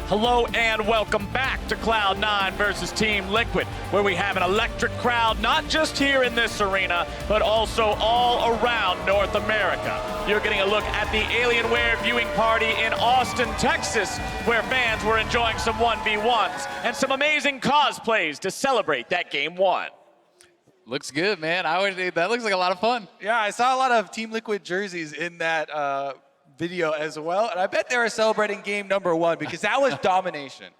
Hello and welcome back to Cloud9 versus Team Liquid, where we have an electric crowd not just here in this arena, but also all around North America. You're getting a look at the Alienware viewing party in Austin, Texas, where fans were enjoying some 1v1s and some amazing cosplays to celebrate that game one. Looks good, man. That looks like a lot of fun. Yeah, I saw a lot of Team Liquid jerseys in that video as well, and I bet they were celebrating game number one because that was domination.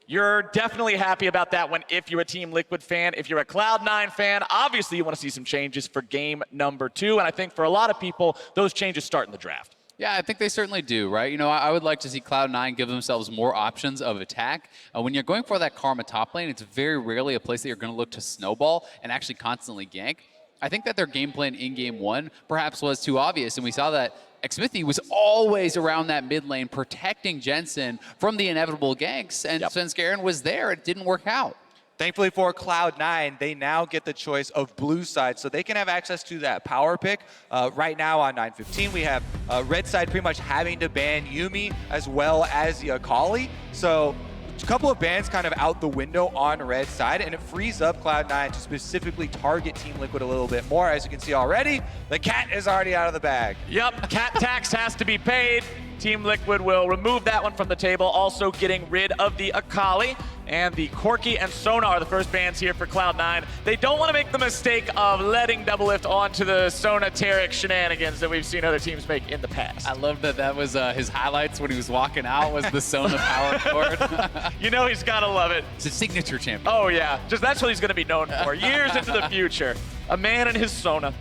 You're definitely happy about that one if you're a Team Liquid fan. If you're a Cloud9 fan, obviously you want to see some changes for game number two, and I think for a lot of people, those changes start in the draft. Yeah, I think they certainly do, right? You know, I would like to see Cloud9 give themselves more options of attack. When you're going for that Karma top lane, it's very rarely a place that you're going to look to snowball and actually constantly gank. I think that their game plan in game one perhaps was too obvious, and we saw that Xmithie was always around that mid lane protecting Jensen from the inevitable ganks, and Svenskeren was there. It didn't work out. Thankfully for Cloud9, they now get the choice of blue side, so they can have access to that power pick. Right now on 9:15, we have red side pretty much having to ban Yuumi as well as the Akali. So a couple of bans kind of out the window on red side, and it frees up Cloud9 to specifically target Team Liquid a little bit more. As you can see already, the cat is already out of the bag. Yep, cat tax has to be paid. Team Liquid will remove that one from the table, also getting rid of the Akali. And the Corki and Sonar, the first bans here for Cloud9. They don't want to make the mistake of letting Doublelift onto the Sonateric shenanigans that we've seen other teams make in the past. I love that that was his highlights when he was walking out was the Sona power chord. You know he's got to love it. It's a signature champion. Oh yeah, just that's what he's going to be known for, years into the future. A man and his Sona.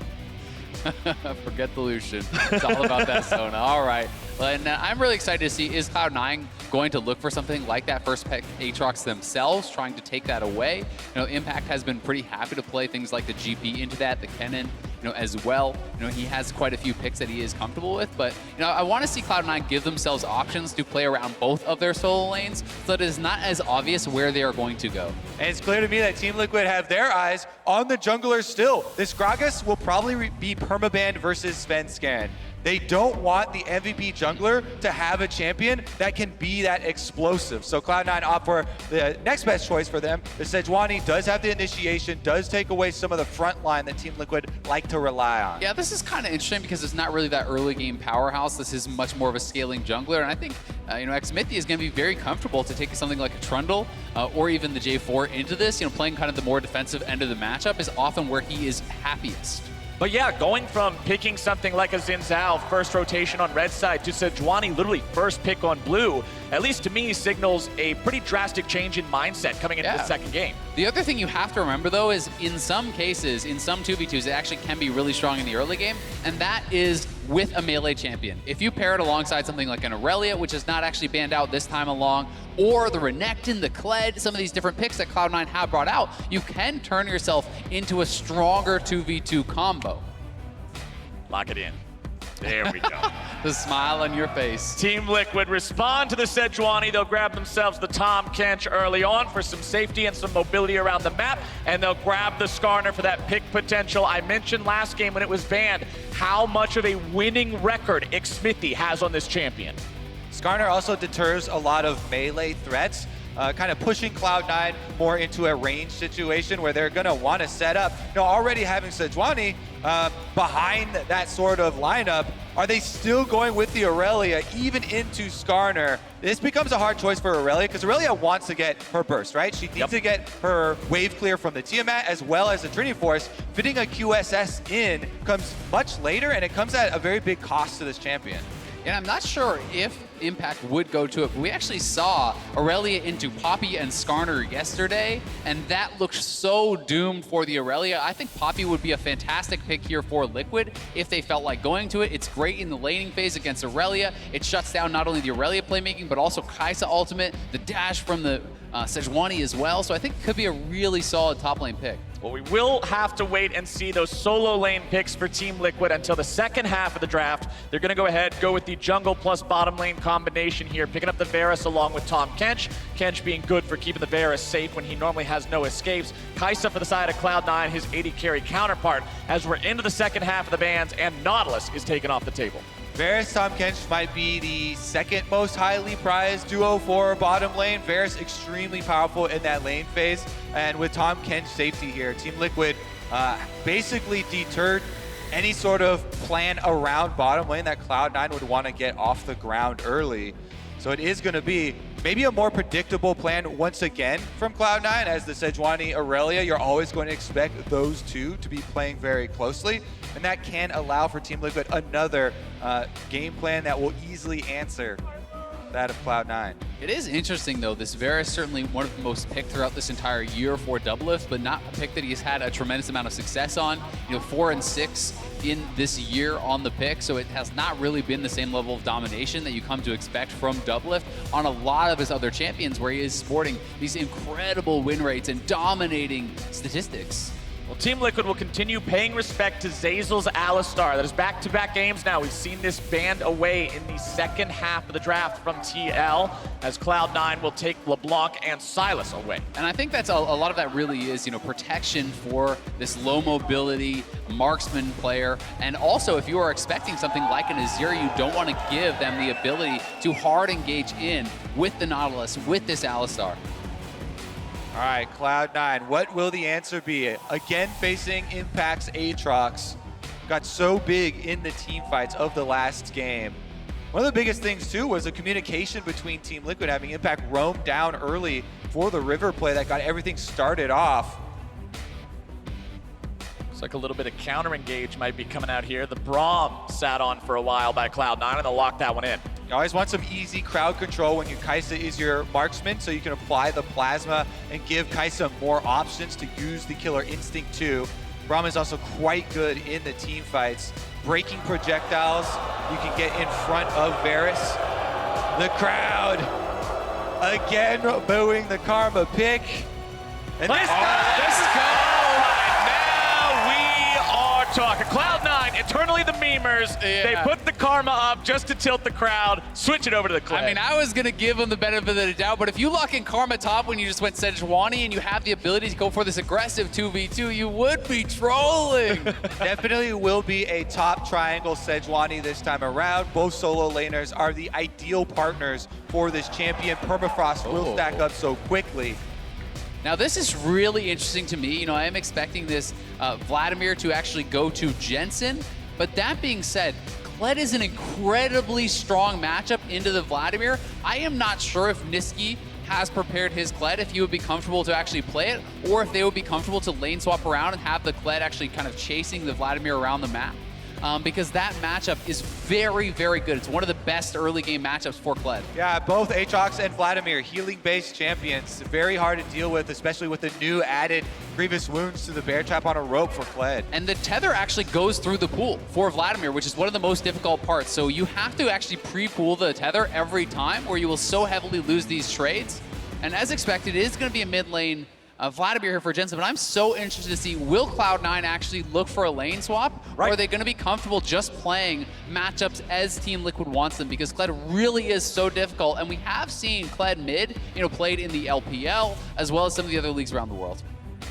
Forget the Lucian. It's all about that Sona. All right. Well, and I'm really excited to see, is Cloud9 going to look for something like that first pick Aatrox themselves, trying to take that away? You know, Impact has been pretty happy to play things like the GP into that, the Kennen, you know, as well. You know, he has quite a few picks that he is comfortable with, but, you know, I want to see Cloud9 give themselves options to play around both of their solo lanes so that it is not as obvious where they are going to go. And it's clear to me that Team Liquid have their eyes on the junglers still. This Gragas will probably be permabanned versus Svenskeren. They don't want the MVP jungler to have a champion that can be that explosive. So Cloud9 opt for the next best choice for them. The Sejuani does have the initiation, does take away some of the front line that Team Liquid like to rely on. Yeah, this is kind of interesting because it's not really that early game powerhouse. This is much more of a scaling jungler, and I think you know, Xmithie is going to be very comfortable to take something like a Trundle or even the J4 into this. You know, playing kind of the more defensive end of the matchup is often where he is happiest. But yeah, going from picking something like a Zeyzal first rotation on red side to Sejuani literally first pick on blue, at least to me signals a pretty drastic change in mindset coming into the second game. The other thing you have to remember though is in some cases, in some 2v2s, it actually can be really strong in the early game, and that is with a melee champion. If you pair it alongside something like an Irelia, which is not actually banned out this time along, or the Renekton, the Kled, some of these different picks that Cloud9 have brought out, you can turn yourself into a stronger 2v2 combo. Lock it in. There we go. The smile on your face. Team Liquid respond to the Sejuani. They'll grab themselves the Tahm Kench early on for some safety and some mobility around the map, and they'll grab the Skarner for that pick potential. I mentioned last game when it was banned how much of a winning record Xmithie has on this champion. Skarner also deters a lot of melee threats, kind of pushing Cloud9 more into a range situation where they're going to want to set up. You know, already having Sejuani behind that sort of lineup, are they still going with the Irelia even into Skarner? This becomes a hard choice for Irelia because Irelia wants to get her burst, right? She needs to get her wave clear from the Tiamat as well as the Trinity Force. Fitting a QSS in comes much later, and it comes at a very big cost to this champion. And I'm not sure if Impact would go to it, but we actually saw Irelia into Poppy and Skarner yesterday, and that looked so doomed for the Irelia. I think Poppy would be a fantastic pick here for Liquid if they felt like going to it. It's great in the laning phase against Irelia. It shuts down not only the Irelia playmaking, but also Kai'Sa ultimate, the dash from the Sejuani as well. So I think it could be a really solid top lane pick. Well, we will have to wait and see those solo lane picks for Team Liquid until the second half of the draft. They're going to go ahead, go with the jungle plus bottom lane combination here, picking up the Varus along with Tahm Kench. Kench being good for keeping the Varus safe when he normally has no escapes. Kai'Sa for the side of Cloud9, his 80 carry counterpart, as we're into the second half of the bans, and Nautilus is taken off the table. Varus, Tahm, Kench might be the second most highly prized duo for bottom lane. Varus extremely powerful in that lane phase. And with Tahm, Kench safety here, Team Liquid basically deterred any sort of plan around bottom lane that Cloud9 would want to get off the ground early. So it is going to be maybe a more predictable plan once again from Cloud9 as the Sejuani Irelia. You're always going to expect those two to be playing very closely. And that can allow for Team Liquid another game plan that will easily answer that of Cloud9. It is interesting, though. This Varus certainly one of the most picked throughout this entire year for Doublelift, but not a pick that he's had a tremendous amount of success on. 4 and 6 in this year on the pick, so it has not really been the same level of domination that you come to expect from Doublelift on a lot of his other champions, where he is sporting these incredible win rates and dominating statistics. Well, Team Liquid will continue paying respect to Zeyzal's Alistar. That is back-to-back games now. We've seen this banned away in the second half of the draft from TL, as Cloud9 will take LeBlanc and Silas away. And I think that's a lot of that really is, protection for this low mobility marksman player. And also, if you are expecting something like an Azir, you don't want to give them the ability to hard engage in with the Nautilus, with this Alistar. All right, Cloud9, what will the answer be? Again, facing Impact's Aatrox. Got so big in the team fights of the last game. One of the biggest things, too, was the communication between Team Liquid, having Impact roam down early for the river play that got everything started off. Looks like a little bit of counter engage might be coming out here. The Braum sat on for a while by Cloud9, and they'll lock that one in. You always want some easy crowd control when your Kai'Sa is your marksman, so you can apply the plasma and give Kai'Sa more options to use the killer instinct too. Braum is also quite good in the team fights. Breaking projectiles, you can get in front of Varus. The crowd, again, booing the Karma pick. And this talking. Cloud9, eternally the memers. Yeah. They put the Karma up just to tilt the crowd, switch it over to the Kled. I mean, I was going to give him the benefit of the doubt, but if you lock in Karma top when you just went Sejuani and you have the ability to go for this aggressive 2v2, you would be trolling. Definitely will be a top triangle Sejuani this time around. Both solo laners are the ideal partners for this champion. Permafrost will stack up so quickly. Now, this is really interesting to me. I am expecting this Vladimir to actually go to Jensen. But that being said, Kled is an incredibly strong matchup into the Vladimir. I am not sure if Nisqy has prepared his Kled, if he would be comfortable to actually play it, or if they would be comfortable to lane swap around and have the Kled actually kind of chasing the Vladimir around the map. Because that matchup is very, very good. It's one of the best early game matchups for Kled. Yeah, both Aatrox and Vladimir, healing-based champions. Very hard to deal with, especially with the new added grievous wounds to the bear trap on a rope for Kled. And the tether actually goes through the pool for Vladimir, which is one of the most difficult parts. So you have to actually pre-pool the tether every time, or you will so heavily lose these trades. And as expected, it is going to be a mid lane Vladimir here for Jensen, but I'm so interested to see, will Cloud9 actually look for a lane swap? Or are they going to be comfortable just playing matchups as Team Liquid wants them? Because Kled really is so difficult, and we have seen Kled mid, played in the LPL, as well as some of the other leagues around the world.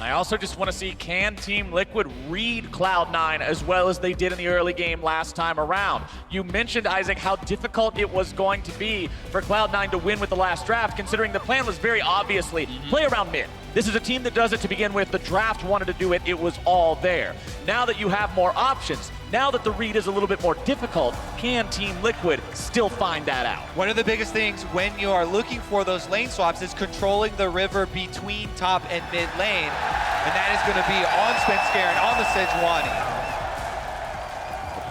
I also just want to see, can Team Liquid read Cloud9 as well as they did in the early game last time around? You mentioned, Isaac, how difficult it was going to be for Cloud9 to win with the last draft, considering the plan was very obviously play around mid. This is a team that does it to begin with. The draft wanted to do it. It was all there. Now that you have more options, now that the read is a little bit more difficult, can Team Liquid still find that out? One of the biggest things when you are looking for those lane swaps is controlling the river between top and mid lane. And that is going to be on Svenskeren, on the Sejuani.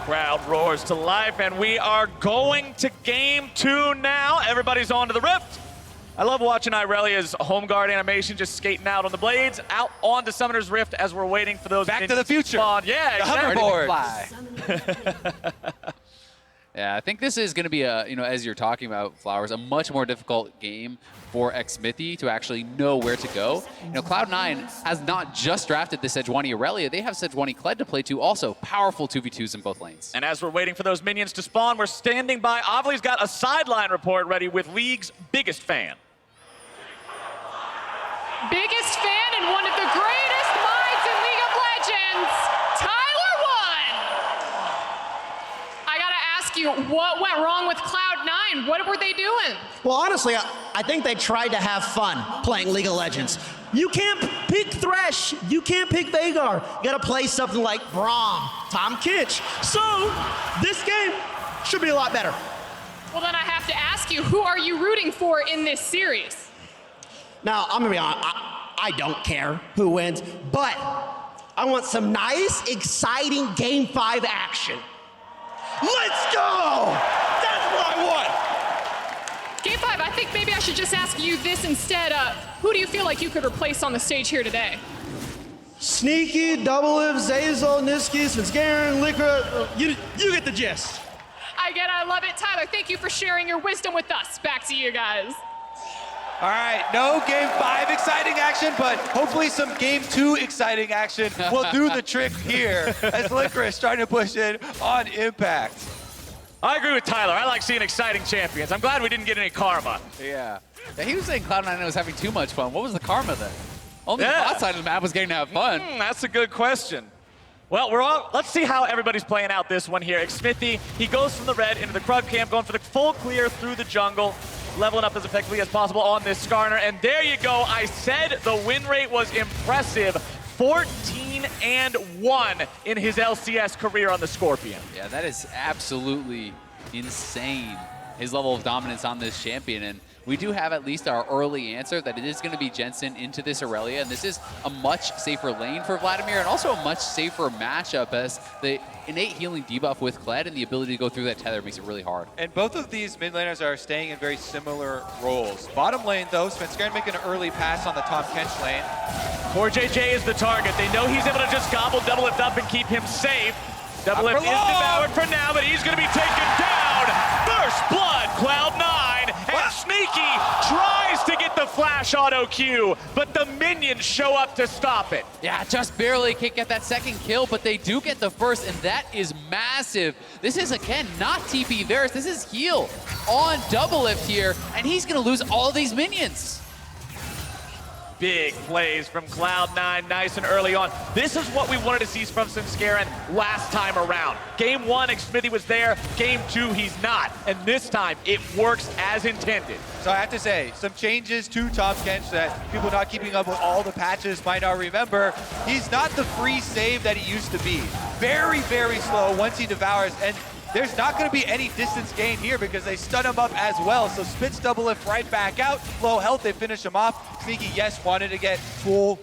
Crowd roars to life, and we are going to game 2 now. Everybody's on to the Rift. I love watching Irelia's home guard animation, just skating out on the blades, out onto Summoner's Rift as we're waiting for those. Back to the future. Yeah, the exactly. Yeah, I think this is going to be a, as you're talking about, Flowers, a much more difficult game for Xmithie to actually know where to go. Cloud9 has not just drafted the Sejuani Irelia, they have Sejuani Kled to play to also. Powerful 2v2s in both lanes. And as we're waiting for those minions to spawn, we're standing by. Avli's got a sideline report ready with League's biggest fan. Biggest fan and one of the greatest minds in League of Legends, Tyler 1. I gotta ask ask you, what went wrong with Cloud9? What were they doing? Well, honestly, I think they tried to have fun playing League of Legends. You can't pick Thresh. You can't pick Veigar. You gotta play something like Braum, Tahm, Kench. So this game should be a lot better. Well, then I have to ask you, who are you rooting for in this series? Now, I'm gonna be honest, I don't care who wins, but I want some nice, exciting Game 5 action. Let's go! That's what I want! Game 5, I think maybe I should just ask you this instead. Who do you feel like you could replace on the stage here today? Sneaky, Doublelift, Zeyzal, Nisqy, Svenskeren, Licorice, you get the gist. I love it. Tyler, thank you for sharing your wisdom with us. Back to you guys. All right, no Game 5 exciting action, but hopefully some Game 2 exciting action will do the trick here as Licorice trying to push in on Impact. I agree with Tyler. I like seeing exciting champions. I'm glad we didn't get any karma. Yeah. He was saying Cloud9 was having too much fun. What was the karma then? Only the bot side of the map was getting to have fun. That's a good question. Well, let's see how everybody's playing out this one here. Xmithie, he goes from the red into the Krug camp, going for the full clear through the jungle, leveling up as effectively as possible on this Skarner. And there you go. I said the win rate was impressive. 14-1 in his LCS career on the Scorpion. Yeah, that is absolutely insane, his level of dominance on this champion. And we do have at least our early answer that it is going to be Jensen into this Irelia, and this is a much safer lane for Vladimir and also a much safer matchup as the innate healing debuff with Kled and the ability to go through that tether makes it really hard. And both of these mid laners are staying in very similar roles. Bottom lane though, Svenskeren making an early pass on the Tahm Kench lane. CoreJJ is the target. They know he's able to just gobble Doublelift up and keep him safe. Doublelift is devoured for now, but he's going to be taken down. First blood, Cloud9, and Sneaky tries to get the flash auto Q, but the minions show up to stop it. Yeah, just barely can't get that second kill, but they do get the first, and that is massive. This is, again, not TP Varus. This is heal on Doublelift here, and he's going to lose all these minions. Big plays from Cloud9, nice and early on. This is what we wanted to see from Svenskeren last time around. Game 1, Xmithie was there. Game 2, he's not. And this time, it works as intended. So I have to say, some changes to Tahm Kench that people not keeping up with all the patches might not remember. He's not the free save that he used to be. Very, very slow once he devours. And there's not going to be any distance gain here because they stun him up as well. So spits Doublelift right back out. Low health, they finish him off. Sneaky, yes, wanted to get full,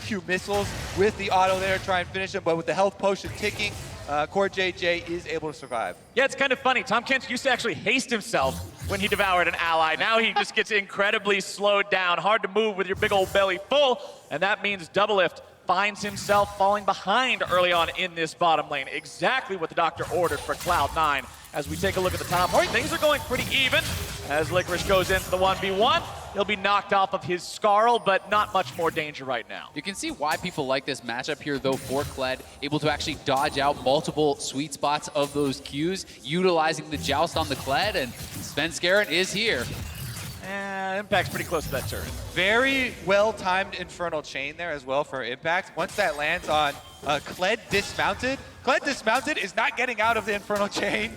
Q missiles with the auto there, try and finish him. But with the health potion ticking, CoreJJ is able to survive. Yeah, it's kind of funny. Tahm Kench used to actually haste himself when he devoured an ally. Now he just gets incredibly slowed down. Hard to move with your big old belly full. And that means Doublelift finds himself falling behind early on in this bottom lane. Exactly what the doctor ordered for Cloud9. As we take a look at the top point, things are going pretty even. As Licorice goes in for the 1v1, he'll be knocked off of his Skarl, but not much more danger right now. You can see why people like this matchup here, though, for Kled, able to actually dodge out multiple sweet spots of those Qs, utilizing the joust on the Kled, and Svenskeren is here. Impact's pretty close to that turret. Very well-timed Infernal Chain there as well for Impact. Once that lands on Kled dismounted, Kled dismounted is not getting out of the Infernal Chain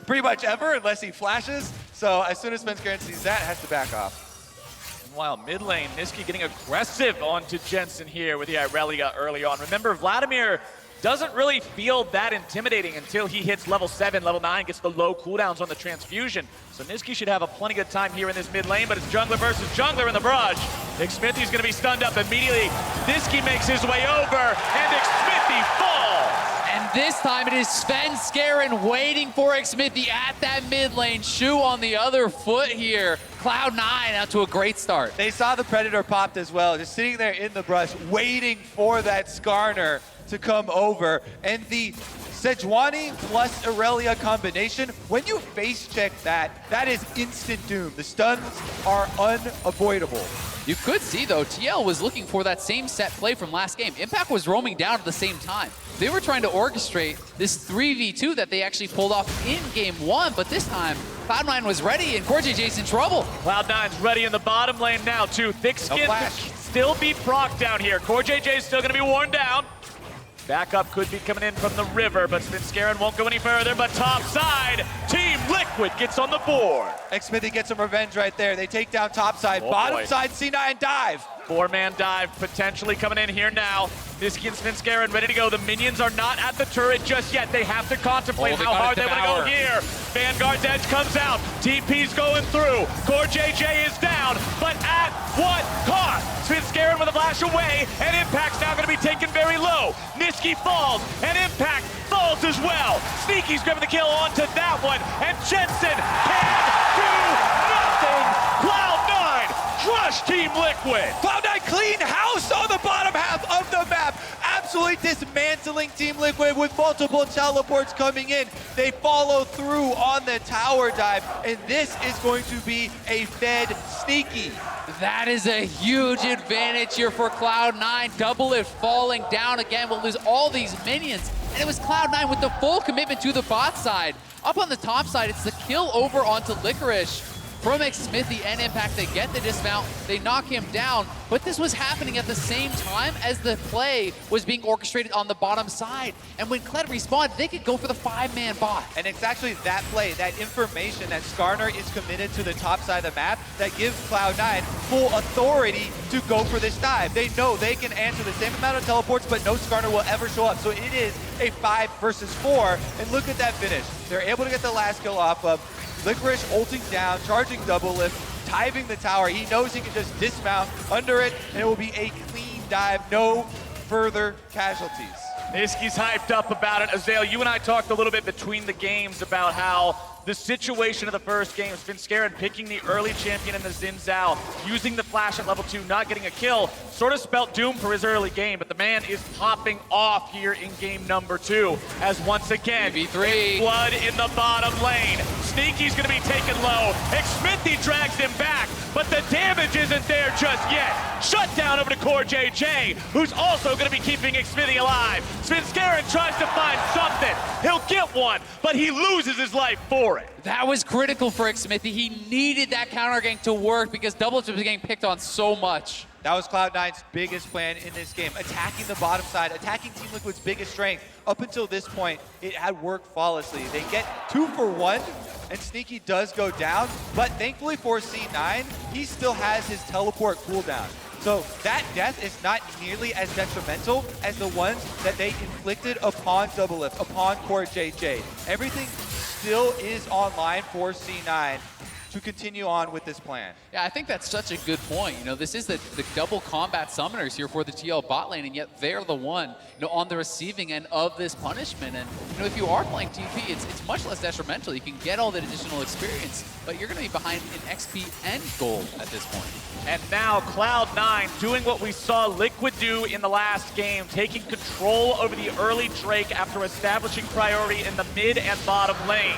pretty much ever unless he flashes. So as soon as Svenskeren sees that, has to back off. Meanwhile, mid lane, Nisqy getting aggressive onto Jensen here with the Irelia early on. Remember, Vladimir doesn't really feel that intimidating until he hits level 7, level 9, gets the low cooldowns on the transfusion. So Nisqy should have a plenty good time here in this mid lane, but it's jungler versus jungler in the barrage. Xmithie's gonna be stunned up immediately. Nisqy makes his way over, and Xmithie falls. And this time it is Svenskeren waiting for Xmithie at that mid lane. Shu on the other foot here. Cloud9 out to a great start. They saw the Predator popped as well, just sitting there in the brush, waiting for that Skarner to come over. And the Sejuani plus Irelia combination, when you face check that, that is instant doom. The stuns are unavoidable. You could see, though, TL was looking for that same set play from last game. Impact was roaming down at the same time. They were trying to orchestrate this 3v2 that they actually pulled off in game 1, but this time, Cloud9 was ready and CoreJJ's in trouble. Cloud9's ready in the bottom lane now, too. Thick skin No could still be proc down here. CoreJJ's still gonna be worn down. Backup could be coming in from the river, but Svenskeren won't go any further, but top side, Team Liquid gets on the board. Xmithie gets some revenge right there. They take down top side. Oh, Bottom boy. side, C9 dive. 4-man dive potentially coming in here now. Nisqy and Svenskeren ready to go. The minions are not at the turret just yet. They have to contemplate how hard they want to go here. Vanguard's edge comes out. TP's going through. CoreJJ is down, but at what cost? Svenskeren with a flash away, and Impact's now going to be taken very low. Nisqy falls, and Impact falls as well. Sneaky's grabbing the kill onto that one, and Jensen can do nothing. Cloud9 crush Team Liquid. Cloud9 clean house on the bottom half of the map. Absolutely dismantling Team Liquid with multiple teleports coming in. They follow through on the tower dive, and this is going to be a fed Sneaky. That is a huge advantage here for Cloud9. Doublelift falling down again. We'll lose all these minions. And it was Cloud9 with the full commitment to the bot side. Up on the top side, it's the kill over onto Licorice from Xmithie and Impact. They get the dismount, they knock him down, but this was happening at the same time as the play was being orchestrated on the bottom side. And when Kled respawned, they could go for the 5-man bot. And it's actually that play, that information that Skarner is committed to the top side of the map that gives Cloud9 full authority to go for this dive. They know they can answer the same amount of teleports, but no Skarner will ever show up. So it is a 5 versus 4, and look at that finish. They're able to get the last kill off of Licorice ulting down, charging Doublelift, diving the tower. He knows he can just dismount under it, and it will be a clean dive, no further casualties. Nisqy's hyped up about it. Zeyzal, you and I talked a little bit between the games about how the situation of the first game, Svenskeren picking the early champion in the Zeyzal, using the flash at level 2, not getting a kill, sort of spelt doom for his early game, but the man is popping off here in game number 2, as once again, V3. blood in the bottom lane. Sneaky's gonna be taken low. Xmithie drags him back, but the damage isn't there just yet. Shut down over to CoreJJ, who's also gonna be keeping Xmithie alive. Svenskeren tries to find something. He'll get one, but he loses his life for it. That was critical for Xmithie. He needed that counter gank to work because Doublelift was getting picked on so much. That was Cloud9's biggest plan in this game, attacking the bottom side, attacking Team Liquid's biggest strength. Up until this point, it had worked flawlessly. They get 2 for 1, and Sneaky does go down, but thankfully for C9, he still has his teleport cooldown. So that death is not nearly as detrimental as the ones that they inflicted upon Doublelift, upon CoreJJ. Everything still is online for C9 to continue on with this plan. Yeah, I think that's such a good point. You know, this is the double combat summoners here for the TL bot lane, and yet they're the one, you know, on the receiving end of this punishment. And, you know, if you are playing TP, it's much less detrimental. You can get all that additional experience, but you're going to be behind in XP and gold at this point. And now Cloud9 doing what we saw Liquid do in the last game, taking control over the early Drake after establishing priority in the mid and bottom lanes.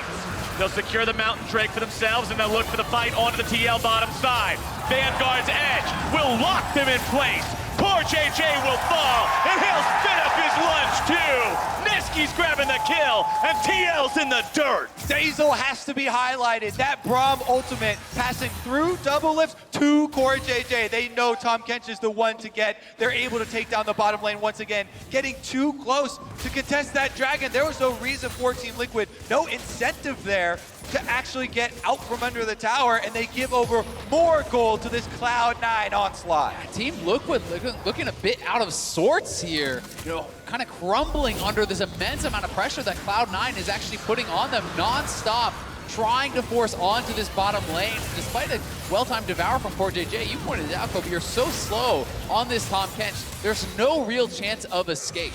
They'll secure the Mountain Drake for themselves, and they'll look for the fight onto the TL bottom side. Vanguard's edge will lock them in place. CoreJJ will fall, and he'll spit up his lunch too. Nisqy's grabbing the kill, and TL's in the dirt. Zeyzal has to be highlighted. That Braum ultimate passing through Doublelift to CoreJJ. They know Tahm Kench is the one to get. They're able to take down the bottom lane once again, getting too close to contest that dragon. There was no reason for Team Liquid, no incentive there to actually get out from under the tower, and they give over more gold to this Cloud9 onslaught. Team Liquid looking a bit out of sorts here. You know, kind of crumbling under this immense amount of pressure that Cloud9 is actually putting on them non-stop, trying to force onto this bottom lane. Despite a well-timed devour from CoreJJ, you pointed it out, Kobe, you're so slow on this Tahm Kench. There's no real chance of escape.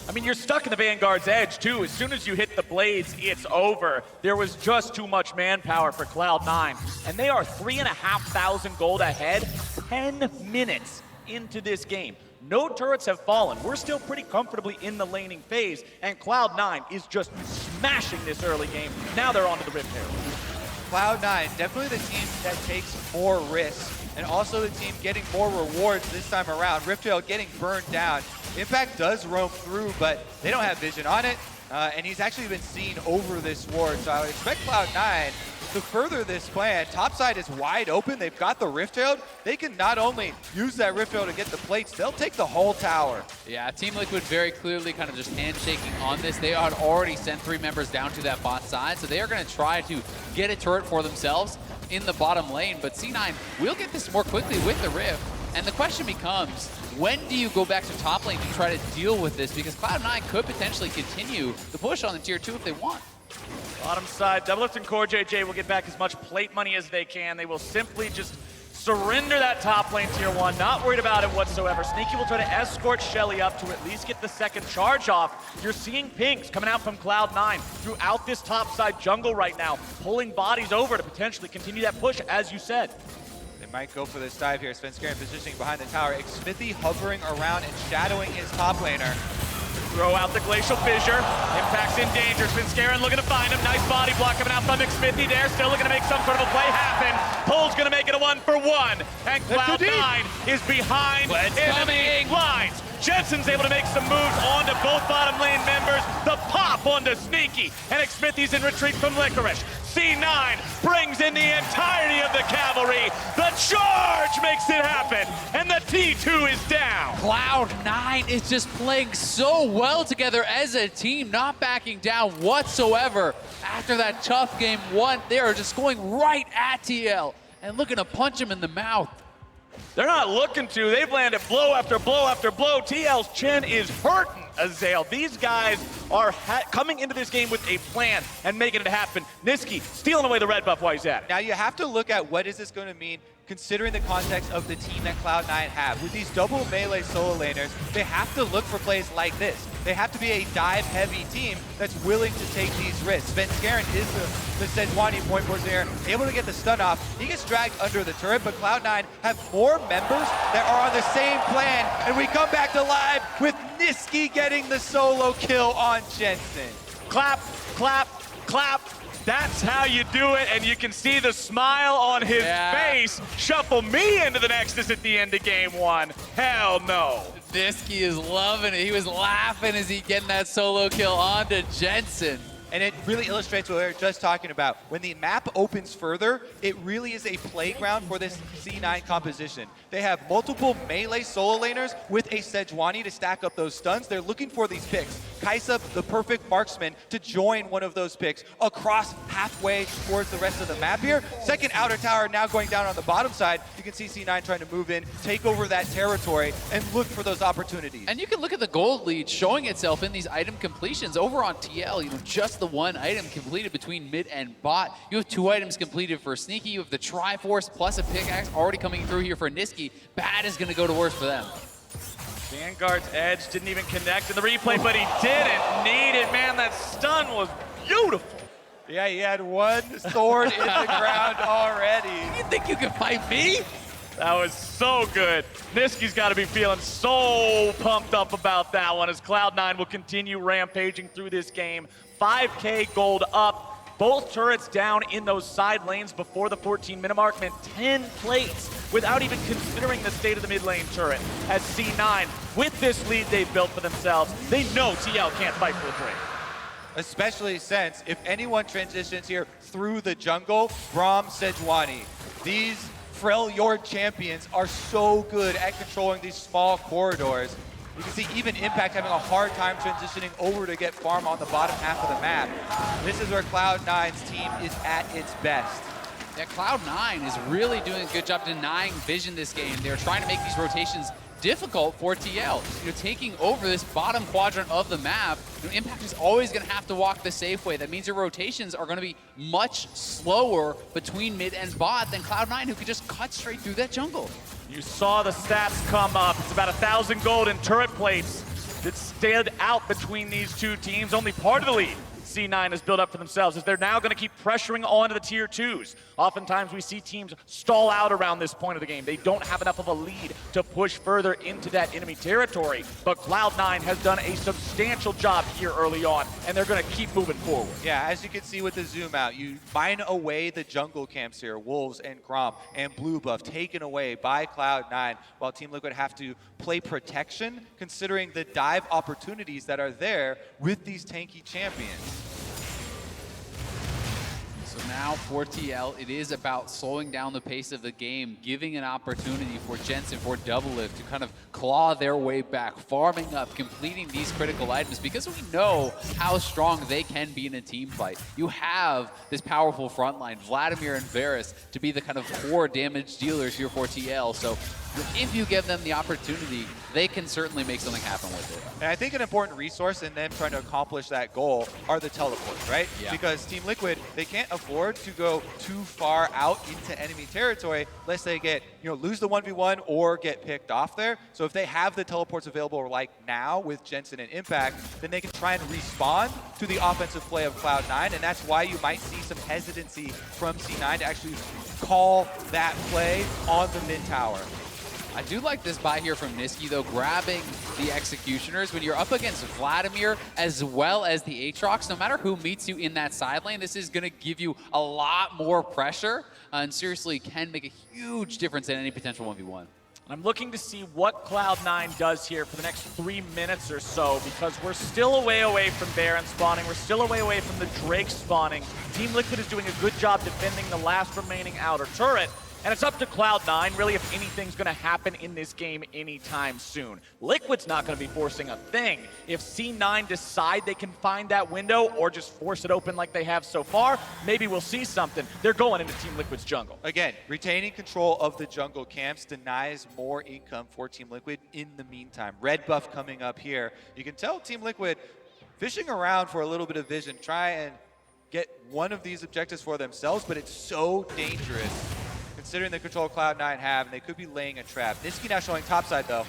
I mean, you're stuck in the Vanguard's edge, too. As soon as you hit the blades, it's over. There was just too much manpower for Cloud9, and they are 3,500 gold ahead, 10 minutes into this game. No turrets have fallen. We're still pretty comfortably in the laning phase, and Cloud9 is just smashing this early game. Now they're onto the Rift Herald. Cloud9, definitely the team that takes more risks, and also the team getting more rewards this time around. Rift Herald getting burned down. Impact does roam through, but they don't have vision on it, and he's actually been seen over this ward, so I would expect Cloud9 to further this plan. Topside is wide open. They've got the Rift Herald. They can not only use that Rift Herald to get the plates, they'll take the whole tower. Yeah, Team Liquid very clearly kind of just handshaking on this. They had already sent 3 members down to that bot side, so they are going to try to get a turret for themselves in the bottom lane. But C9 will get this more quickly with the Rift. And the question becomes, when do you go back to top lane to try to deal with this? Because Cloud9 could potentially continue the push on the tier 2 if they want. Bottom side, Doublelift and CoreJJ will get back as much plate money as they can. They will simply just surrender that top lane tier 1, not worried about it whatsoever. Nisqy will try to escort Shelly up to at least get the second charge off. You're seeing pings coming out from Cloud9 throughout this top side jungle right now, pulling bodies over to potentially continue that push, as you said. They might go for this dive here. Svenskeren positioning behind the tower. Xmithie hovering around and shadowing his top laner. Throw out the Glacial Fissure. Impact's in danger. Svenskeren looking to find him. Nice body block coming out from Xmithie there. Still looking to make some sort of a play happen. Pull's going to make it a 1-for-1. And Cloud9 is behind enemy lines. Jensen's able to make some moves onto both bottom lane members. The pop onto Sneaky. And Xmithie's in retreat from Licorice. C9 brings in the entirety of the cavalry. The charge makes it happen. And the T2 is down. Cloud9 is just playing so well together as a team, not backing down whatsoever. After that tough game 1, they are just going right at TL and looking to punch him in the mouth. They're not looking to. They've landed blow after blow after blow. TL's chin is hurting, Zeyzal. These guys are coming into this game with a plan and making it happen. Nisqy stealing away the red buff while he's at it. Now you have to look at what is this going to mean considering the context of the team that Cloud9 have. With these double melee solo laners, they have to look for plays like this. They have to be a dive-heavy team that's willing to take these risks. Svenskeren is the Sejuani point there, able to get the stun off. He gets dragged under the turret, but Cloud9 have more members that are on the same plan, and we come back to live with Nisqy getting the solo kill on Jensen. Clap, clap, clap. That's how you do it, and you can see the smile on his face. Shuffle me into the Nexus at the end of game 1. Hell no. Nisqy is loving it. He was laughing as he getting that solo kill onto Jensen. And it really illustrates what we were just talking about. When the map opens further, it really is a playground for this C9 composition. They have multiple melee solo laners with a Sejuani to stack up those stuns. They're looking for these picks. Kaisa, the perfect marksman, to join one of those picks across halfway towards the rest of the map here. Second outer tower now going down on the bottom side. You can see C9 trying to move in, take over that territory, and look for those opportunities. And you can look at the gold lead showing itself in these item completions. Over on TL, you know, just the one item completed between mid and bot. You have 2 items completed for Sneaky. You have the Triforce plus a pickaxe already coming through here for Nisqy. Bad is going to go to worse for them. Vanguard's edge didn't even connect in the replay, but he didn't need it. Man, that stun was beautiful. Yeah, he had one sword in the ground already. You think you can fight me? That was so good. Nisqy's got to be feeling so pumped up about that one as Cloud9 will continue rampaging through this game. 5K gold up. Both turrets down in those side lanes before the 14-minute mark meant 10 plates without even considering the state of the mid lane turret. As C9, with this lead they've built for themselves, they know TL can't fight for the break. Especially since if anyone transitions here through the jungle, Braum, Sejuani. These Freljord champions are so good at controlling these small corridors. You can see even Impact having a hard time transitioning over to get farm on the bottom half of the map. This is where Cloud9's team is at its best. Yeah, Cloud9 is really doing a good job denying vision this game. They're trying to make these rotations difficult for TL. You know, taking over this bottom quadrant of the map, you know, Impact is always going to have to walk the safe way. That means your rotations are going to be much slower between mid and bot than Cloud9, who could just cut straight through that jungle. You saw the stats come up. It's about 1,000 gold in turret plates that stand out between these two teams. Only part of the lead C9 has built up for themselves as they're now going to keep pressuring on to the tier 2s. Oftentimes we see teams stall out around this point of the game. They don't have enough of a lead to push further into that enemy territory. But Cloud9 has done a substantial job here early on, and they're going to keep moving forward. Yeah, as you can see with the zoom out, you mine away the jungle camps here, Wolves and Grom and Blue Buff taken away by Cloud9, while Team Liquid have to play protection considering the dive opportunities that are there with these tanky champions. So So now for TL, it is about slowing down the pace of the game, giving an opportunity for Jensen, for Doublelift to kind of claw their way back, farming up, completing these critical items, because we know how strong they can be in a team fight. You have this powerful front line, Vladimir and Varus, to be the kind of core damage dealers here for TL. So if you give them the opportunity, they can certainly make something happen with it. And I think an important resource in them trying to accomplish that goal are the teleports, right? Yeah. Because Team Liquid, they can't afford to go too far out into enemy territory lest they get, lose the 1v1 or get picked off there. So if they have the teleports available like now with Jensen and Impact, then they can try and respond to the offensive play of Cloud9, and that's why you might see some hesitancy from C9 to actually call that play on the mid tower. I do like this buy here from Nisqy, though, grabbing the Executioners. When you're up against Vladimir as well as the Aatrox, no matter who meets you in that side lane, this is going to give you a lot more pressure and seriously can make a huge difference in any potential 1v1. I'm looking to see what Cloud9 does here for the next 3 minutes or so, because we're still a way away from Baron spawning. We're still a way away from the Drake spawning. Team Liquid is doing a good job defending the last remaining outer turret. And it's up to Cloud9, really, if anything's going to happen in this game anytime soon. Liquid's not going to be forcing a thing. If C9 decide they can find that window or just force it open like they have so far, maybe we'll see something. They're going into Team Liquid's jungle. Again, retaining control of the jungle camps denies more income for Team Liquid in the meantime. Red buff coming up here. You can tell Team Liquid fishing around for a little bit of vision, try and get one of these objectives for themselves, but it's so dangerous considering the control Cloud9 have, and they could be laying a trap. Nisqy now showing topside, though.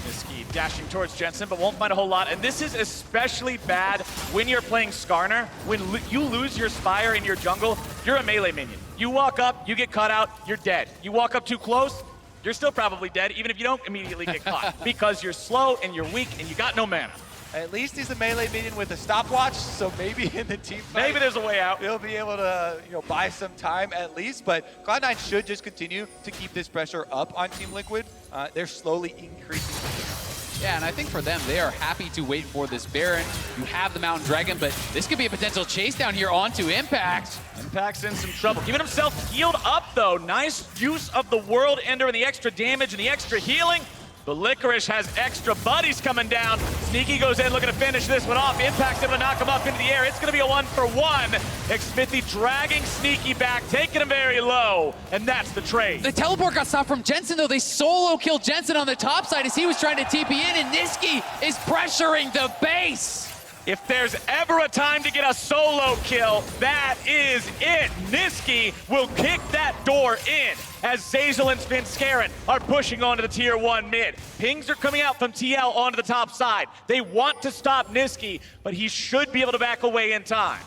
Nisqy dashing towards Jensen, but won't find a whole lot. And this is especially bad when you're playing Skarner. When you lose your Spire in your jungle, you're a melee minion. You walk up, you get cut out, you're dead. You walk up too close, you're still probably dead, even if you don't immediately get caught, because you're slow and you're weak and you got no mana. At least he's a melee minion with a stopwatch, so maybe in the team fight, maybe there's a way out. He'll be able to, buy some time at least. But Cloud9 should just continue to keep this pressure up on Team Liquid. They're slowly increasing. Yeah, and I think for them, they are happy to wait for this Baron. You have the Mountain Dragon, but this could be a potential chase down here onto Impact. Impact's in some trouble. Keeping himself healed up, though. Nice use of the World Ender and the extra damage and the extra healing. But Licorice has extra buddies coming down. Sneaky goes in looking to finish this one off. Impact's able to knock him up into the air. It's going to be a 1-for-1. Xmithie dragging Sneaky back, taking him very low. And that's the trade. The teleport got stopped from Jensen, though. They solo killed Jensen on the top side as he was trying to TP in, and Nisqy is pressuring the base. If there's ever a time to get a solo kill, that is it. Nisqy will kick that door in as Zeyzal and Svenskeren are pushing onto the tier 1 mid. Pings are coming out from TL onto the top side. They want to stop Nisqy, but he should be able to back away in time.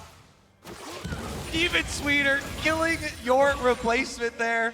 Even sweeter, killing your replacement there.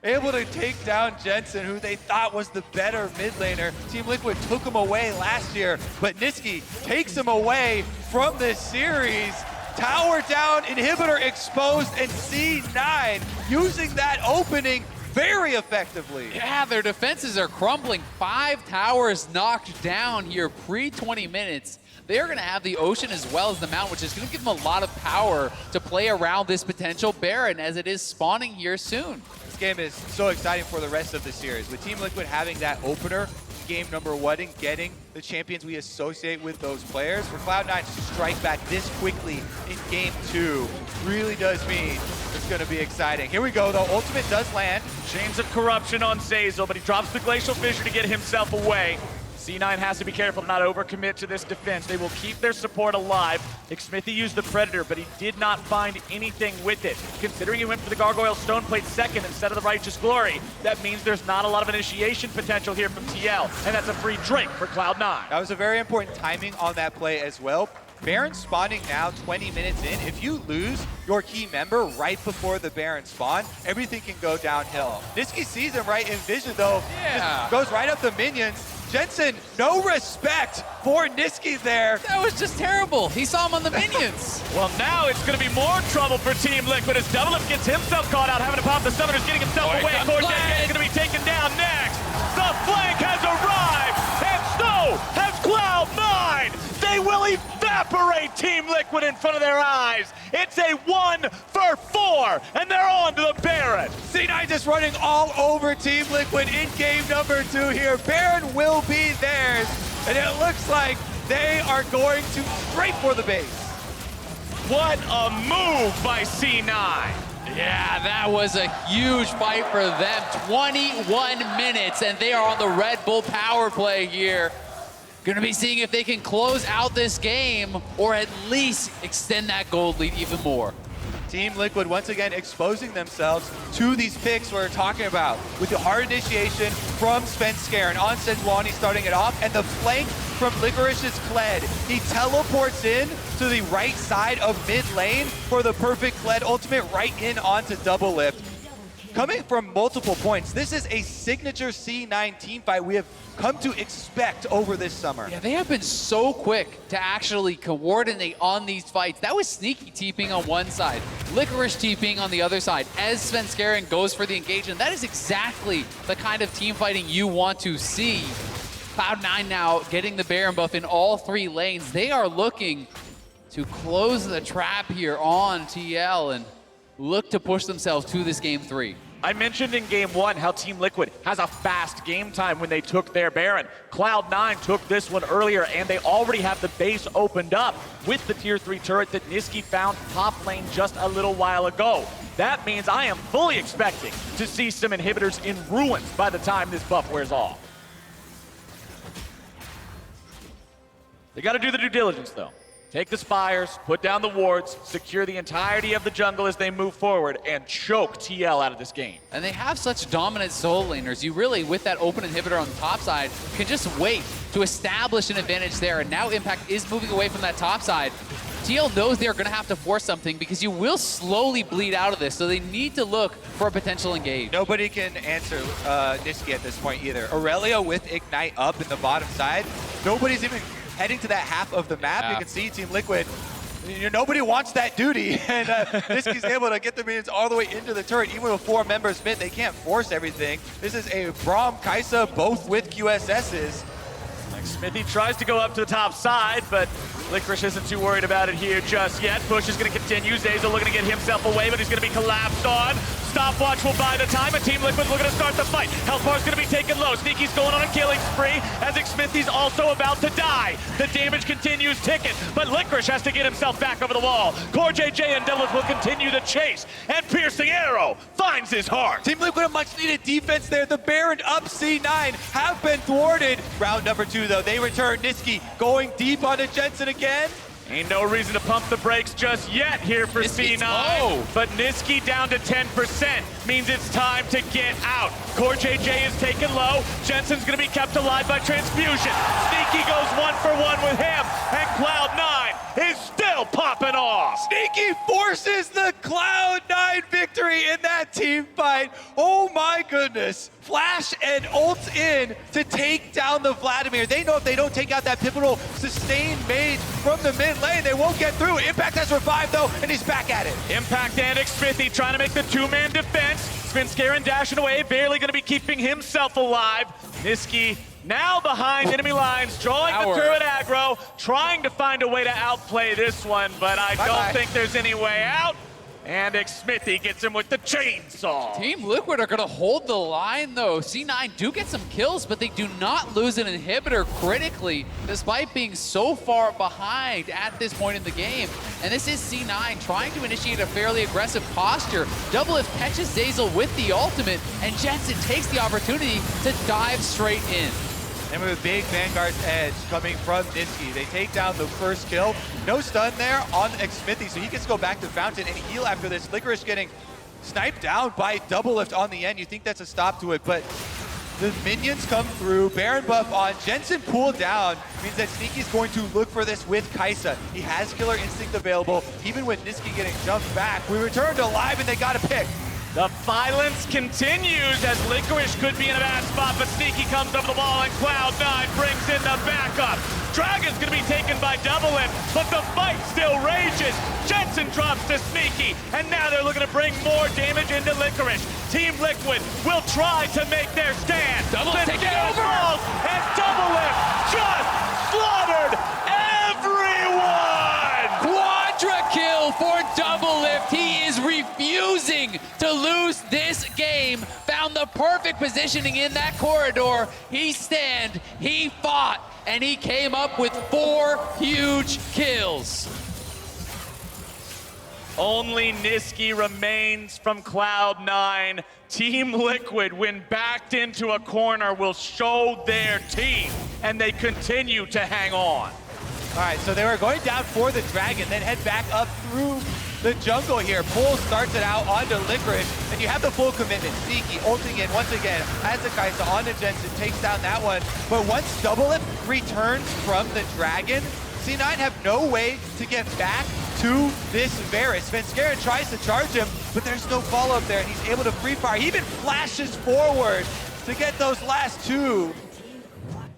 Able to take down Jensen, who they thought was the better mid laner. Team Liquid took him away last year, but Nisqy takes him away from this series. Tower down, inhibitor exposed, and C9 using that opening very effectively. Yeah, their defenses are crumbling. 5 towers knocked down here pre-20 minutes. They're going to have the Ocean as well as the Mount, which is going to give them a lot of power to play around this potential Baron as it is spawning here soon. This game is so exciting for the rest of the series. With Team Liquid having that opener, game number 1, and getting the champions we associate with those players, for Cloud9 to strike back this quickly in game 2 really does mean it's going to be exciting. Here we go, though. Ultimate does land. Chains of Corruption on Zeyzal, but he drops the Glacial Fissure to get himself away. C9 has to be careful to not overcommit to this defense. They will keep their support alive. Xmithie used the Predator, but he did not find anything with it. Considering he went for the Gargoyle Stoneplate second instead of the Righteous Glory, that means there's not a lot of initiation potential here from TL, and that's a free drink for Cloud9. That was a very important timing on that play as well. Baron spawning now 20 minutes in. If you lose your key member right before the Baron spawn, everything can go downhill. Nisqy sees him right in vision, though. Yeah. Just goes right up the minions. Jensen, no respect for Nisqy there. That was just terrible. He saw him on the minions. Well, now it's going to be more trouble for Team Liquid as Doublelift gets himself caught out, having to pop the Summoners, getting himself away. CoreJJ is going to be taken down next. The flank has arrived, and so has Cloud9. They will evaporate evaporate Team Liquid in front of their eyes. It's a 1 for 4, and they're on to the Baron. C9 just running all over Team Liquid in game number 2 here. Baron will be theirs, and it looks like they are going to straight for the base. What a move by C9. Yeah, that was a huge fight for them. 21 minutes, and they are on the Red Bull power play here. Gonna be seeing if they can close out this game or at least extend that gold lead even more. Team Liquid once again exposing themselves to these picks we're talking about with the hard initiation from Svenskeren on Sejuani starting it off, and the flank from Licorice's Kled. He teleports in to the right side of mid lane for the perfect Kled ultimate right in onto Doublelift. Coming from multiple points, this is a signature C9 team fight we have come to expect over this summer. Yeah, they have been so quick to actually coordinate on these fights. That was Nisqy TPing on one side, Licorice TPing on the other side, as Svenskeren goes for the engagement. That is exactly the kind of team fighting you want to see. Cloud9 now getting the Baron buff in all 3 lanes. They are looking to close the trap here on TL and look to push themselves to this game 3. I mentioned in game 1 how Team Liquid has a fast game time when they took their Baron. Cloud9 took this one earlier, and they already have the base opened up with the tier 3 turret that Nisqy found top lane just a little while ago. That means I am fully expecting to see some inhibitors in ruins by the time this buff wears off. They got to do the due diligence, though. Take the spires, put down the wards, secure the entirety of the jungle as they move forward, and choke TL out of this game. And they have such dominant soul laners. You really, with that open inhibitor on the top side, can just wait to establish an advantage there. And now Impact is moving away from that top side. TL knows they're going to have to force something because you will slowly bleed out of this, so they need to look for a potential engage. Nobody can answer Nisqy at this point either. Irelia with Ignite up in the bottom side. Nobody's even heading to that half of the map. You can see Team Liquid, nobody wants that duty, and Nisqy's able to get the minions all the way into the turret. Even with 4 members mid, they can't force everything. This is a Braum, Kai'Sa, both with QSSs. Xmithie tries to go up to the top side, but Licorice isn't too worried about it here just yet. Push is going to continue. Zeyzal looking to get himself away, but he's going to be collapsed on. Stopwatch will buy the time, and Team Liquid's looking to start the fight. Health bar's going to be taken low. Sneaky's going on a killing spree as Xmithie's also about to die. The damage continues ticking, but Licorice has to get himself back over the wall. CoreJJ and Doublelift will continue the chase, and Piercing Arrow finds his heart. Team Liquid a much needed defense there. The Baron up C9 have been thwarted. Round number 2 though, they return. Nisqy going deep onto Jensen again. Ain't no reason to pump the brakes just yet here for C9. But Nisqy down to 10% means it's time to get out. CoreJJ is taken low. Jensen's going to be kept alive by transfusion. Sneaky goes 1 for 1 with him, and Cloud9 is still popping off. Sneaky forces the Cloud9 victory in that team fight. Oh my goodness. Flash and ult in to take down the Vladimir. They know if they don't take out that pivotal sustained mage from the mid lane, they won't get through. Impact has revived though, and he's back at it. Impact and Xmithie trying to make the 2-man defense. Svenskeren dashing away, barely going to be keeping himself alive. Nisqy now behind enemy lines, drawing the turret aggro, trying to find a way to outplay this one, but I don't think there's any way out. And Xmithie gets him with the chainsaw. Team Liquid are going to hold the line, though. C9 do get some kills, but they do not lose an inhibitor critically, despite being so far behind at this point in the game. And this is C9 trying to initiate a fairly aggressive posture. Doublelift catches Zeyzal with the ultimate, and Jensen takes the opportunity to dive straight in. And with a big Vanguard's edge coming from Nisqy, they take down the first kill. No stun there on Xmithie, so he gets to go back to Fountain and heal after this. Licorice getting sniped down by Doublelift on the end. You think that's a stop to it, but the minions come through. Baron buff on. Jensen pulled down. Means that Sneaky's going to look for this with Kai'Sa. He has Killer Instinct available. Even with Nisqy getting jumped back, we returned alive and they got a pick. The violence continues as Licorice could be in a bad spot, but Sneaky comes over the wall and Cloud9 brings in the backup. Dragon's gonna be taken by Doublelift, but the fight still rages. Jensen drops to Sneaky, and now they're looking to bring more damage into Licorice. Team Liquid will try to make their stand. Doublelift taking over! And Doublelift just slaughtered everyone! lose this game. Found the perfect positioning in that corridor. He stand, he fought, and he came up with 4 huge kills. Only Nisqy remains from Cloud9. Team Liquid, when backed into a corner, will show their team, and they continue to hang on. All right, so they were going down for the Dragon, then head back up through the jungle here. Pull starts it out onto Licorice, and you have the full commitment. Sneaky ulting in once again as the Kaisa onto Jensen, takes down that one. But once Doublelift returns from the Dragon, C9 have no way to get back to this Varus. Svenskeren tries to charge him, but there's no follow-up there, and he's able to free fire. He even flashes forward to get those last 2.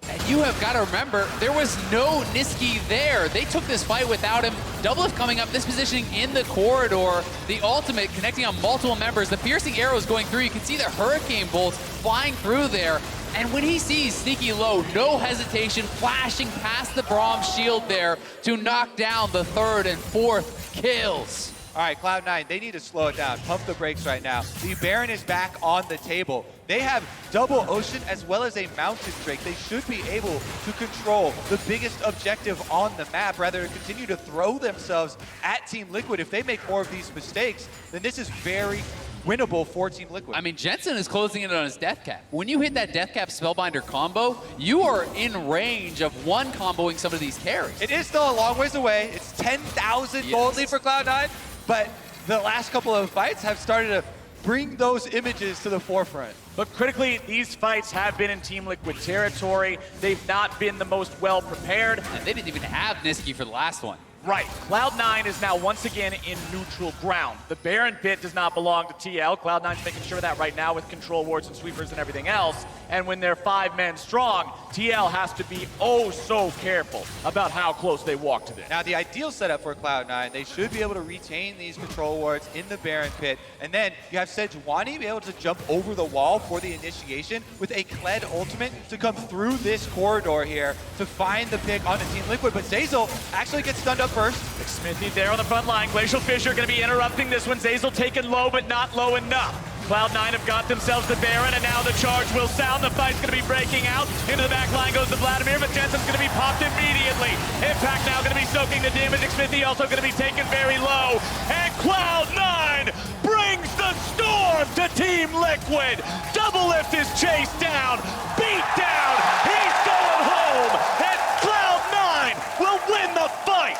And you have got to remember, there was no Nisqy there. They took this fight without him. Doublelift coming up, this positioning in the corridor. The ultimate connecting on multiple members. The piercing arrows going through. You can see the hurricane bolts flying through there. And when he sees Sneaky low, no hesitation, flashing past the Braum shield there to knock down the 3rd and 4th kills. All right, Cloud9, they need to slow it down, pump the brakes right now. The Baron is back on the table. They have double Ocean as well as a Mountain Drake. They should be able to control the biggest objective on the map, rather than continue to throw themselves at Team Liquid. If they make more of these mistakes, then this is very winnable for Team Liquid. I mean, Jensen is closing in on his Death Cap. When you hit that Death Cap Spellbinder combo, you are in range of one comboing some of these carries. It is still a long ways away. It's 10,000 gold lead for Cloud9, but the last couple of fights have started to bring those images to the forefront. But critically, these fights have been in Team Liquid territory. They've not been the most well prepared. And they didn't even have Nisqy for the last one. Right. Cloud9 is now once again in neutral ground. The Baron pit does not belong to TL. Cloud9's making sure of that right now with control wards and sweepers and everything else. And when they're 5 men strong, TL has to be oh so careful about how close they walk to this. Now, the ideal setup for Cloud9, they should be able to retain these control wards in the Baron pit. And then you have Sejuani be able to jump over the wall for the initiation with a Kled ultimate to come through this corridor here to find the pick onto Team Liquid. But Zeyzal actually gets stunned up first. Xmithie there on the front line. Glacial Fissure going to be interrupting this one. Zeyzal taken low, but not low enough. Cloud9 have got themselves the Baron, and now the charge will sound. The fight's going to be breaking out. Into the back line goes the Vladimir, but Jensen's going to be popped immediately. Impact now going to be soaking the damage. Xmithie also going to be taken very low. And Cloud9 brings the storm to Team Liquid. Doublelift is chased down, beat down. He's going home, and Cloud9 will win the fight.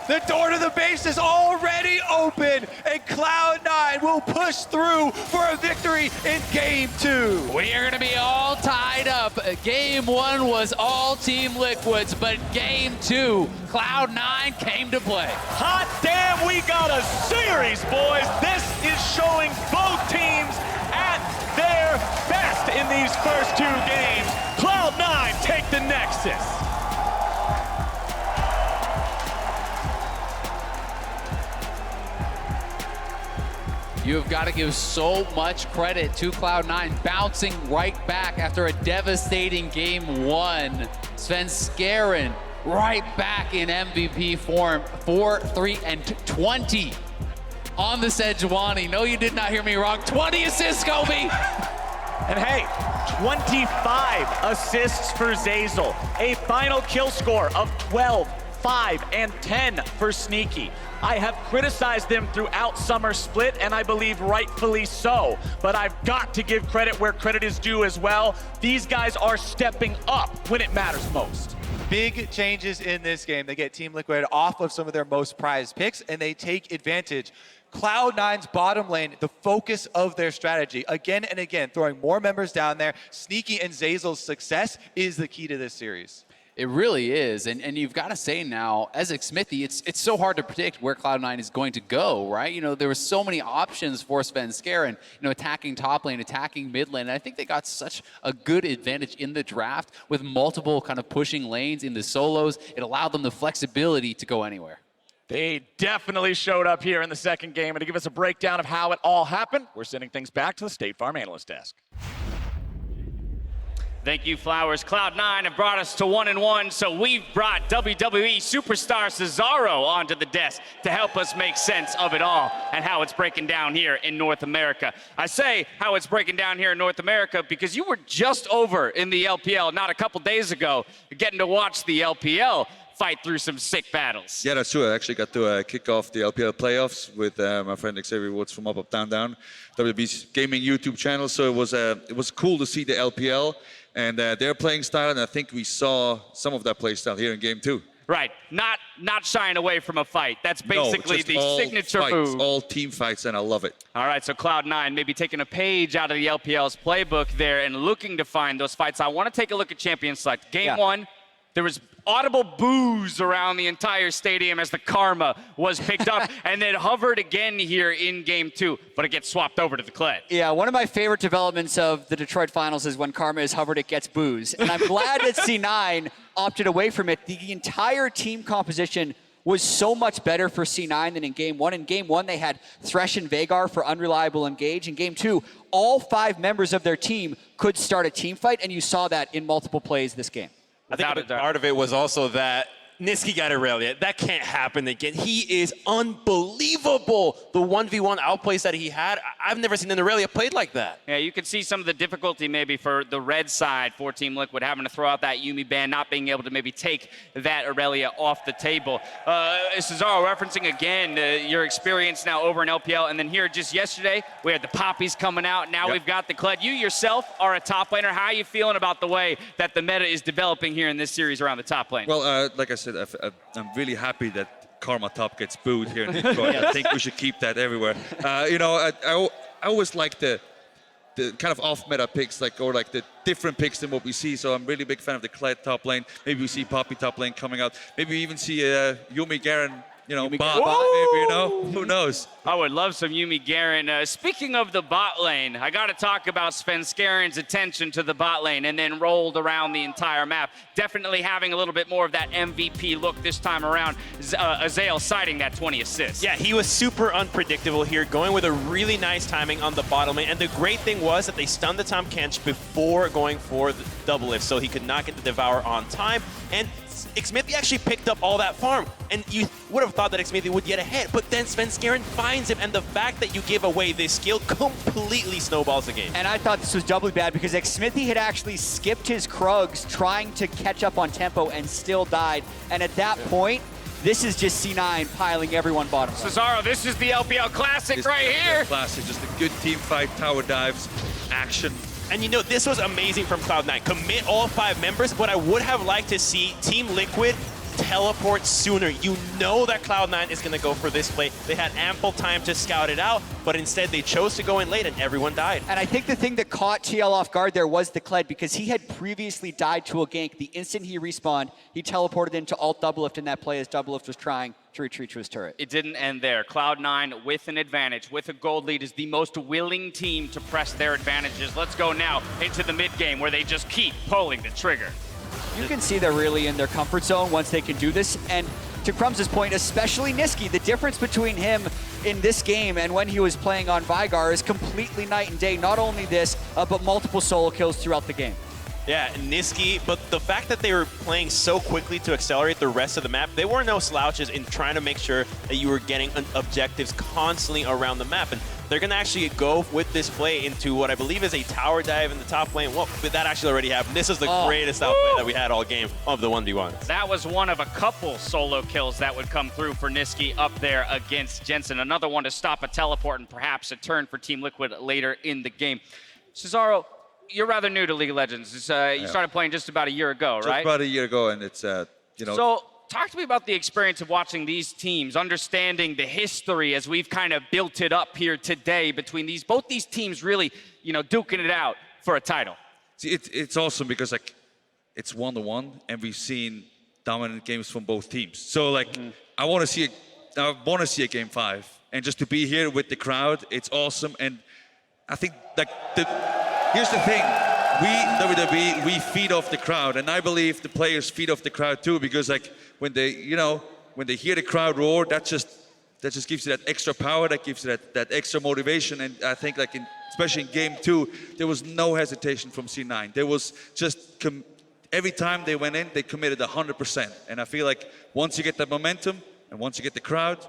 The door to the base is already open, and Cloud9 will push through for a victory in Game 2. We are going to be all tied up. Game 1 was all Team Liquids, but Game 2, Cloud9 came to play. Hot damn, we got a series, boys. This is showing both teams at their best in these first 2 games. Cloud9 take the Nexus. You have got to give so much credit to Cloud9, bouncing right back after a devastating Game 1. Svenskeren right back in MVP form, 4-3-20 on the Sejuani. No, you did not hear me wrong. 20 assists, Kobe! And hey, 25 assists for Zeyzal. A final kill score of 12, 5, and 10 for Sneaky. I have criticized them throughout Summer Split, and I believe rightfully so. But I've got to give credit where credit is due as well. These guys are stepping up when it matters most. Big changes in this game. They get Team Liquid off of some of their most prized picks, and they take advantage. Cloud9's bottom lane, the focus of their strategy. Again and again, throwing more members down there. Sneaky and Zeyzal's success is the key to this series. It really is, and you've got to say now, as Xmithie, it's so hard to predict where Cloud9 is going to go, right? You know, there were so many options for Svenskeren, attacking top lane, attacking mid lane, and I think they got such a good advantage in the draft with multiple kind of pushing lanes in the solos. It allowed them the flexibility to go anywhere. They definitely showed up here in the second game, and to give us a breakdown of how it all happened, we're sending things back to the State Farm Analyst Desk. Thank you, Flowers. Cloud9 have brought us to 1-1, so we've brought WWE superstar Cesaro onto the desk to help us make sense of it all and how it's breaking down here in North America. I say how it's breaking down here in North America because you were just over in the LPL not a couple days ago, getting to watch the LPL fight through some sick battles. Yeah, that's true. I actually got to kick off the LPL playoffs with my friend Xavier Woods from Up Down Down, WB's gaming YouTube channel. So it was cool to see the LPL and their playing style, and I think we saw some of that play style here in Game 2. Right, not shying away from a fight. That's basically the signature fights, move. all team fights, and I love it. All right, so Cloud9 maybe taking a page out of the LPL's playbook there and looking to find those fights. I want to take a look at Champion Select. Game 1, there was audible boos around the entire stadium as the Karma was picked up and then hovered again here in Game 2, but it gets swapped over to the Kled. Yeah, one of my favorite developments of the Detroit Finals is when Karma is hovered, it gets boos. And I'm glad that C9 opted away from it. The entire team composition was so much better for C9 than in Game 1. In Game 1, they had Thresh and Veigar for Unreliable Engage. In Game 2, all 5 members of their team could start a team fight, and you saw that in multiple plays this game. I think a part of it was also that Nisqy got Irelia. That can't happen again. He is unbelievable. The 1v1 outplays that he had, I've never seen an Irelia played like that. Yeah, you can see some of the difficulty maybe for the red side for Team Liquid, having to throw out that Yuumi ban, not being able to maybe take that Irelia off the table. Cesaro, referencing again your experience now over in LPL, and then here just yesterday, we had the Poppies coming out. Now we've got the Kled. You yourself are a top laner. How are you feeling about the way that the meta is developing here in this series around the top lane? Well, like I said, I'm really happy that Karma top gets booed here in Detroit. I think we should keep that everywhere. You know, I always like the kind of off-meta picks, or the different picks than what we see. So I'm really big fan of the Kled top lane. Maybe we see Poppy top lane coming out. Maybe we even see Yuumi Garen, bot. Maybe, who knows? I would love some Yuumi Garen. Speaking of the bot lane, I got to talk about Svenskeren's attention to the bot lane and then rolled around the entire map. Definitely having a little bit more of that MVP look this time around. Zeyzal citing that 20 assists. Yeah, he was super unpredictable here, going with a really nice timing on the bottom lane. And the great thing was that they stunned the Tahm Kench before going for the Doublelift, so he could not get the Devour on time. And Xmithie actually picked up all that farm, and you would have thought that Xmithie would get ahead, but then Svenskeren finds him, and the fact that you give away this skill completely snowballs the game. And I thought this was doubly bad because Xmithie had actually skipped his Krugs trying to catch up on tempo and still died. And at that point, this is just C9 piling everyone bottom. Cesaro, this is the LPL Classic right here. Classic, just a good team fight, tower dives, action. And this was amazing from Cloud9. Commit all 5 members, but I would have liked to see Team Liquid teleport sooner. You know that Cloud9 is going to go for this play. They had ample time to scout it out, but instead they chose to go in late and everyone died. And I think the thing that caught TL off guard there was the Kled, because he had previously died to a gank. The instant he respawned, he teleported into alt Doublelift in that play as Doublelift was trying to retreat to his turret. It didn't end there. Cloud9 with an advantage, with a gold lead, is the most willing team to press their advantages. Let's go now into the mid game where they just keep pulling the trigger. You can see they're really in their comfort zone once they can do this. And to Crumbs' point, especially Nisqy, the difference between him in this game and when he was playing on Veigar is completely night and day. Not only this, but multiple solo kills throughout the game. Yeah, Nisqy, but the fact that they were playing so quickly to accelerate the rest of the map, they were no slouches in trying to make sure that you were getting objectives constantly around the map. And they're going to actually go with this play into what I believe is a tower dive in the top lane. Well, but that actually already happened. This is the greatest outplay that we had all game of the 1v1. That was one of a couple solo kills that would come through for Nisqy up there against Jensen. Another one to stop a teleport and perhaps a turn for Team Liquid later in the game. Cesaro, you're rather new to League of Legends. You started playing just about a year ago, right? Just about a year ago, and it's, So talk to me about the experience of watching these teams, understanding the history as we've kind of built it up here today between both these teams really, duking it out for a title. See, it's awesome because, it's 1-1, and we've seen dominant games from both teams. So, I want to see a Game 5, and just to be here with the crowd, it's awesome. And I think, here's the thing, WWE, we feed off the crowd, and I believe the players feed off the crowd too, because when they hear the crowd roar, that just gives you that extra power, that gives you that extra motivation, and I think especially in game 2, there was no hesitation from C9. There was just, every time they went in, they committed 100%. And I feel like once you get that momentum and once you get the crowd,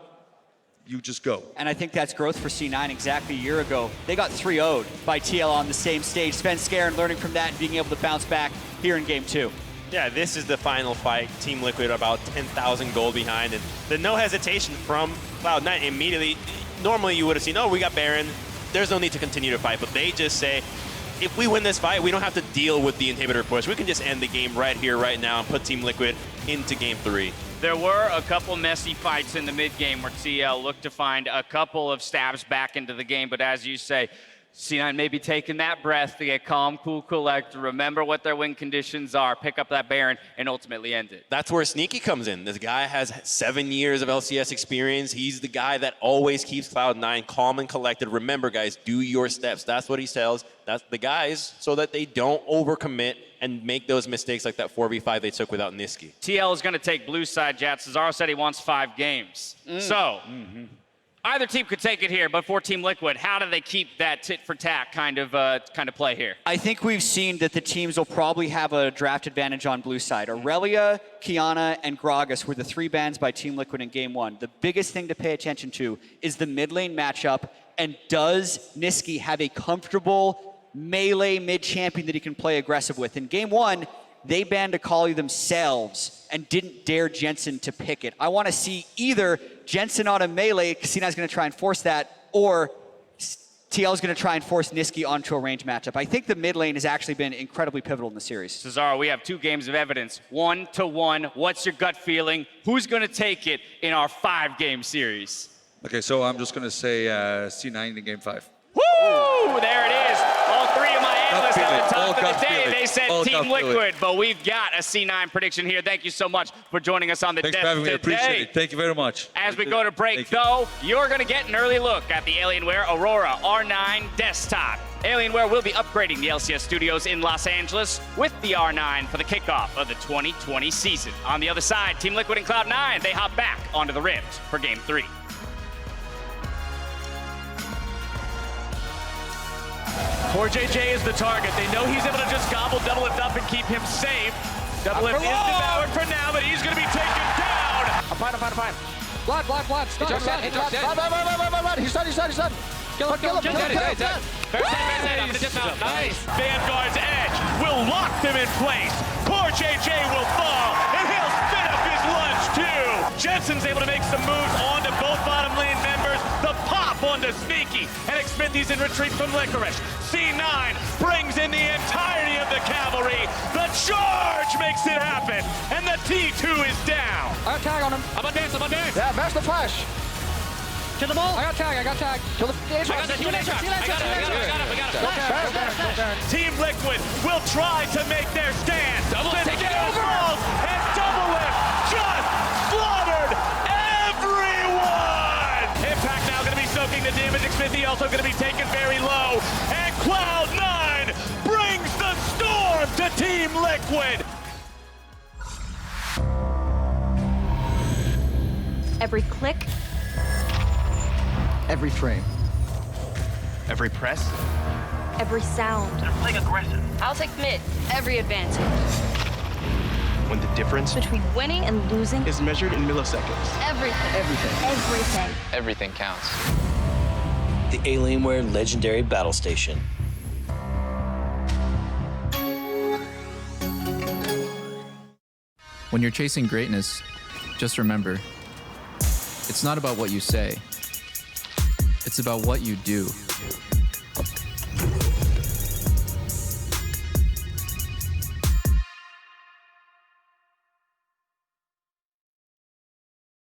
you just go. And I think that's growth for C9 exactly a year ago. They got 3-0'd by TL on the same stage. Svenskeren learning from that and being able to bounce back here in game 2. Yeah, this is the final fight. Team Liquid about 10,000 gold behind, and the no hesitation from Cloud9 immediately. Normally you would have seen, oh, we got Baron. There's no need to continue to fight, but they just say, if we win this fight, we don't have to deal with the inhibitor push. We can just end the game right here, right now, and put Team Liquid into game 3. There were a couple messy fights in the mid game where TL looked to find a couple of stabs back into the game, but as you say, C9 may be taking that breath to get calm, cool, collect, remember what their win conditions are, pick up that Baron, and ultimately end it. That's where Nisqy comes in. This guy has 7 years of LCS experience. He's the guy that always keeps Cloud9 calm and collected. Remember, guys, do your steps. That's what he tells. That's the guys, so that they don't overcommit and make those mistakes like that 4v5 they took without Nisqy. TL is going to take blue side, Jat. Cesaro said he wants 5 games. So, either team could take it here, but for Team Liquid, how do they keep that tit-for-tat kind of play here? I think we've seen that the teams will probably have a draft advantage on blue side. Irelia, Qiyana, and Gragas were the 3 bans by Team Liquid in game 1. The biggest thing to pay attention to is the mid lane matchup, and does Nisqy have a comfortable melee mid-champion that he can play aggressive with? In game 1, they banned Akali themselves and didn't dare Jensen to pick it. I want to see either Jensen on a melee, Casino's going to try and force that, or TL is going to try and force Nisqy onto a range matchup. I think the mid lane has actually been incredibly pivotal in the series. Cesaro, we have 2 games of evidence, 1-1. What's your gut feeling? Who's going to take it in our 5-game series? Okay, so I'm just going to say C9 in game 5. Woo! There it is. All 3 of my analysts at the top of the day, feeling. they said All Team gut feeling. Liquid, but we've got a C9 prediction here. Thank you so much for joining us on the Thanks desk for having me. I today. appreciate it. Thank you very much. As we go to break, though, you're going to get an early look at the Alienware Aurora R9 desktop. Alienware will be upgrading the LCS studios in Los Angeles with the R9 for the kickoff of the 2020 season. On the other side, Team Liquid and Cloud9, they hop back onto the Rift for Game 3. CoreJJ is the target. They know he's able to just gobble Doublelift up and keep him safe. Doublelift is devoured for now, but he's going to be taken down. I'm fine. Blood. Stop. He's done. Kill him. Nice. Vanguard's edge will lock them in place. CoreJJ will fall, and he'll spin up his lunge too. Jensen's able to make some moves onto both bottom lane members. The pop onto Sneaky, and Xmithie's in retreat from Licorice. C9 brings in the entirety of the cavalry. The charge makes it happen, and the T2 is down. I got tag on him. I'm on dance. Yeah, mash the flash. To the ball. I got tag. Kill the Aatrox. I got it. Team Liquid will try to make their stand. Take it over. And Doublelift just slaughtered everyone. Impact now going to be soaking the damage. Xmithie also going to be taken very low. And Cloud9 brings the storm to Team Liquid. Every click, Every frame. Every press. every sound. They're playing aggressive. I'll take mid. Every advantage. When the difference Between winning and losing, is measured in milliseconds. everything. Everything counts. The Alienware Legendary Battle Station. When you're chasing greatness, just remember, it's not about what you say. It's about what you do.